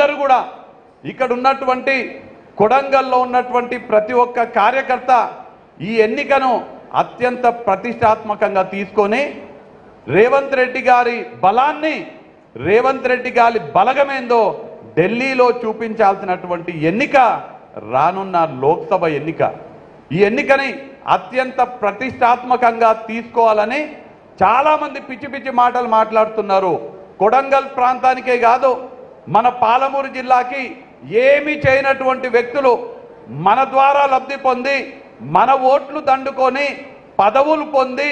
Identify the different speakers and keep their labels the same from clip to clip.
Speaker 1: మీరందరూ కూడా ఇక్కడ ఉన్నటువంటి కొడంగల్లో ఉన్నటువంటి ప్రతి ఒక్క కార్యకర్త ఈ ఎన్నికను అత్యంత ప్రతిష్టాత్మకంగా తీసుకొని రేవంత్ రెడ్డి గారి బలాన్ని, రేవంత్ రెడ్డి గారి బలగమేందో ఢిల్లీలో చూపించాల్సినటువంటి ఎన్నిక రానున్న లోక్సభ ఎన్నిక. ఈ ఎన్నికని అత్యంత ప్రతిష్టాత్మకంగా తీసుకోవాలని చాలామంది పిచ్చి పిచ్చి మాటలు మాట్లాడుతున్నారు. కొడంగల్ ప్రాంతానికే కాదు, మన పాలమూరు జిల్లాకి ఏమీ చేయనటువంటి వ్యక్తులు మన ద్వారా లబ్ధి పొంది, మన ఓట్లు దండుకొని, పదవులు పొంది,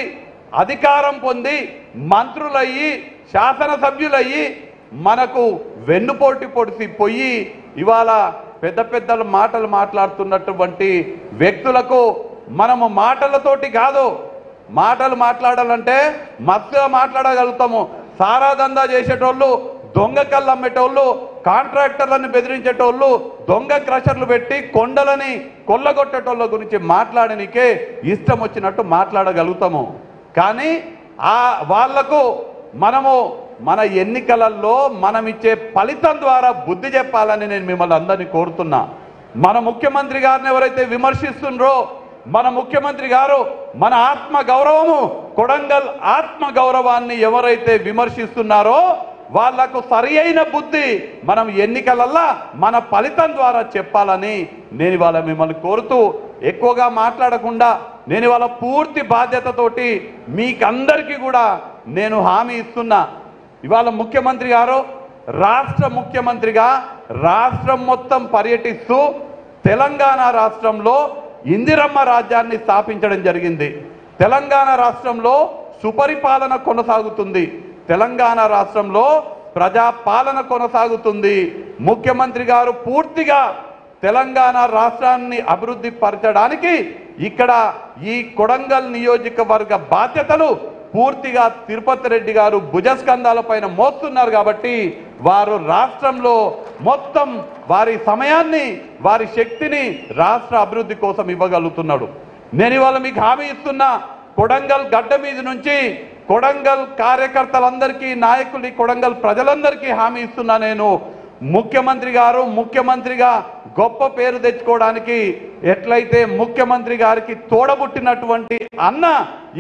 Speaker 1: అధికారం పొంది, మంత్రులయ్యి, శాసనసభ్యులయ్యి మనకు వెన్నుపోటు పొడిసి పోయి ఇవాళ పెద్ద పెద్ద మాటలు మాట్లాడుతున్నటువంటి వ్యక్తులకు మనము మాటలతోటి కాదు, మాటలు మాట్లాడాలంటే మస్తుగా మాట్లాడగలుగుతాము. సారా దందా చేసేటోళ్ళు, దొంగ కళ్ళు అమ్మేటోళ్ళు, కాంట్రాక్టర్లను బెదిరించేటోళ్ళు, దొంగ క్రషర్లు పెట్టి కొండలని కొల్లగొట్టేటోళ్ళ గురించి మాట్లాడనికే ఇష్టం వచ్చినట్టు మాట్లాడగలుగుతాము. కానీ వాళ్లకు మనము మన ఎన్నికలలో మనం ఇచ్చే ఫలితం ద్వారా బుద్ధి చెప్పాలని నేను మిమ్మల్ని అందరినీ కోరుతున్నా. మన ముఖ్యమంత్రి గారిని ఎవరైతే విమర్శిస్తున్నారో, మన ముఖ్యమంత్రి గారు మన ఆత్మ గౌరవము, కొడంగల్ ఆత్మ గౌరవాన్ని ఎవరైతే విమర్శిస్తున్నారో వాళ్లకు సరి అయిన బుద్ధి మనం ఎన్నికలల్లా మన ఫలితం ద్వారా చెప్పాలని నేను ఇవాళ మిమ్మల్ని కోరుతూ, ఎక్కువగా మాట్లాడకుండా నేను ఇవాళ పూర్తి బాధ్యతతోటి మీకందరికీ కూడా నేను హామీ ఇస్తున్నా. ఇవాళ ముఖ్యమంత్రి గారు రాష్ట్ర ముఖ్యమంత్రిగా రాష్ట్రం మొత్తం పర్యటిస్తూ తెలంగాణ రాష్ట్రంలో ఇందిరమ్మ రాజ్యాన్ని స్థాపించడం జరిగింది. తెలంగాణ రాష్ట్రంలో సుపరిపాలన కొనసాగుతుంది. తెలంగాణ రాష్ట్రంలో ప్రజాపాలన కొనసాగుతుంది. ముఖ్యమంత్రి గారు పూర్తిగా తెలంగాణ రాష్ట్రాన్ని అభివృద్ధి పరచడానికి ఇక్కడ ఈ కొడంగల్ నియోజకవర్గ బాధ్యతలు పూర్తిగా తిరుపతి రెడ్డి గారు భుజస్కంధాల పైన మోస్తున్నారు. కాబట్టి వారు రాష్ట్రంలో మొత్తం వారి సమయాన్ని, వారి శక్తిని రాష్ట్ర అభివృద్ధి కోసం ఇవ్వగలుగుతున్నాడు. నేను ఇవాళ మీకు హామీ ఇస్తున్నా, కొడంగల్ గడ్డ మీద నుంచి కొడంగల్ కార్యకర్తలందరికీ, నాయకులు, కొడంగల్ ప్రజలందరికీ హామీ ఇస్తున్నా. నేను ముఖ్యమంత్రి గారు ముఖ్యమంత్రిగా గొప్ప పేరు తెచ్చుకోవడానికి ఎట్లయితే ముఖ్యమంత్రి గారికి తోడబుట్టినటువంటి అన్న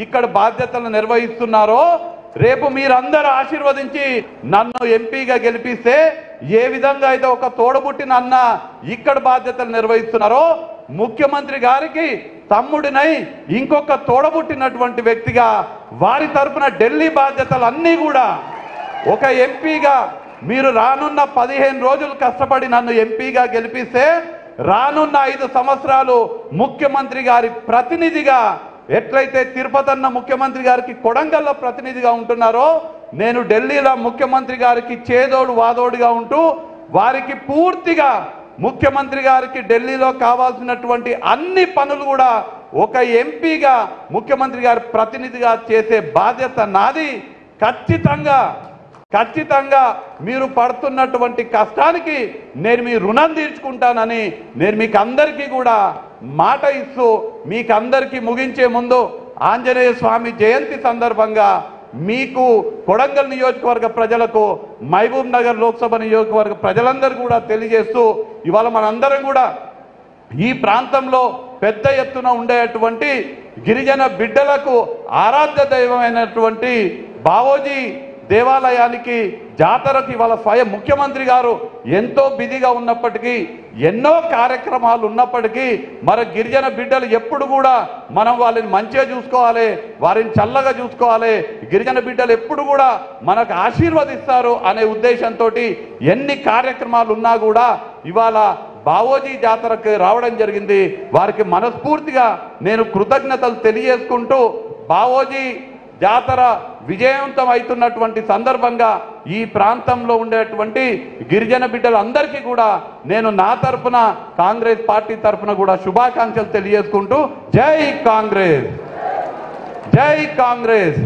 Speaker 1: ఇక్కడ బాధ్యతలు నిర్వహిస్తున్నారో, రేపు మీరందరూ ఆశీర్వదించి నన్ను ఎంపీగా గెలిపిస్తే ఏ విధంగా అయితే ఒక తోడబుట్టిన అన్న ఇక్కడ బాధ్యతలు నిర్వహిస్తున్నారో, ముఖ్యమంత్రి గారికి తమ్ముడినై ఇంకొక తోడబుట్టినటువంటి వ్యక్తిగా వారి తరపున ఢిల్లీ బాధ్యతలు అన్నీ కూడా ఒక ఎంపీగా మీరు రానున్న 15 రోజులు కష్టపడి నన్ను ఎంపీగా గెలిపిస్తే రానున్న 5 సంవత్సరాలు ముఖ్యమంత్రి గారి ప్రతినిధిగా ఎట్లయితే తిరుపతి అన్న ముఖ్యమంత్రి గారికి కొడంగల్లో ప్రతినిధిగా ఉంటున్నారో, నేను ఢిల్లీలో ముఖ్యమంత్రి గారికి చేదోడు వాదోడుగా ఉంటూ వారికి పూర్తిగా ముఖ్యమంత్రి గారికి ఢిల్లీలో కావాల్సినటువంటి అన్ని పనులు కూడా ఒక ఎంపీగా ముఖ్యమంత్రి గారి ప్రతినిధిగా చేసే బాధ్యత నాది. ఖచ్చితంగా మీరు పడుతున్నటువంటి కష్టానికి నేను మీ రుణం తీర్చుకుంటానని నేను మీకు అందరికీ కూడా మాట ఇస్తూ, మీకందరికీ ముగించే ముందు ఆంజనేయ స్వామి జయంతి సందర్భంగా మీకు కొడంగల్ నియోజకవర్గ ప్రజలకు, మహబూబ్ నగర్ లోక్సభ నియోజకవర్గ ప్రజలందరూ కూడా తెలియజేస్తూ, ఇవాళ మనందరం కూడా ఈ ప్రాంతంలో పెద్ద ఎత్తున ఉండేటువంటి గిరిజన బిడ్డలకు ఆరాధ్య దైవమైనటువంటి బావోజీ దేవాలయానికి, జాతరకి ఇవాళ స్వయం ముఖ్యమంత్రి గారు ఎంతో బిజీగా ఉన్నప్పటికీ, ఎన్నో కార్యక్రమాలు ఉన్నప్పటికీ మరి గిరిజన బిడ్డలు ఎప్పుడు కూడా మనం వాళ్ళని మంచిగా చూసుకోవాలి, వారిని చల్లగా చూసుకోవాలి, గిరిజన బిడ్డలు ఎప్పుడు కూడా మనకు ఆశీర్వదిస్తారు అనే ఉద్దేశంతో ఎన్ని కార్యక్రమాలు ఉన్నా కూడా ఇవాళ బావోజీ జాతరకు రావడం జరిగింది. వారికి మనస్ఫూర్తిగా నేను కృతజ్ఞతలు తెలియజేసుకుంటూ, బావోజీ జాతర విజయవంతం అవుతున్నటువంటి సందర్భంగా ఈ ప్రాంతంలో ఉండేటువంటి గిరిజన బిడ్డలందరికీ కూడా నేను నా తరపున, కాంగ్రెస్ పార్టీ తరపున కూడా శుభాకాంక్షలు తెలియజేసుకుంటూ, జై కాంగ్రెస్, జై కాంగ్రెస్.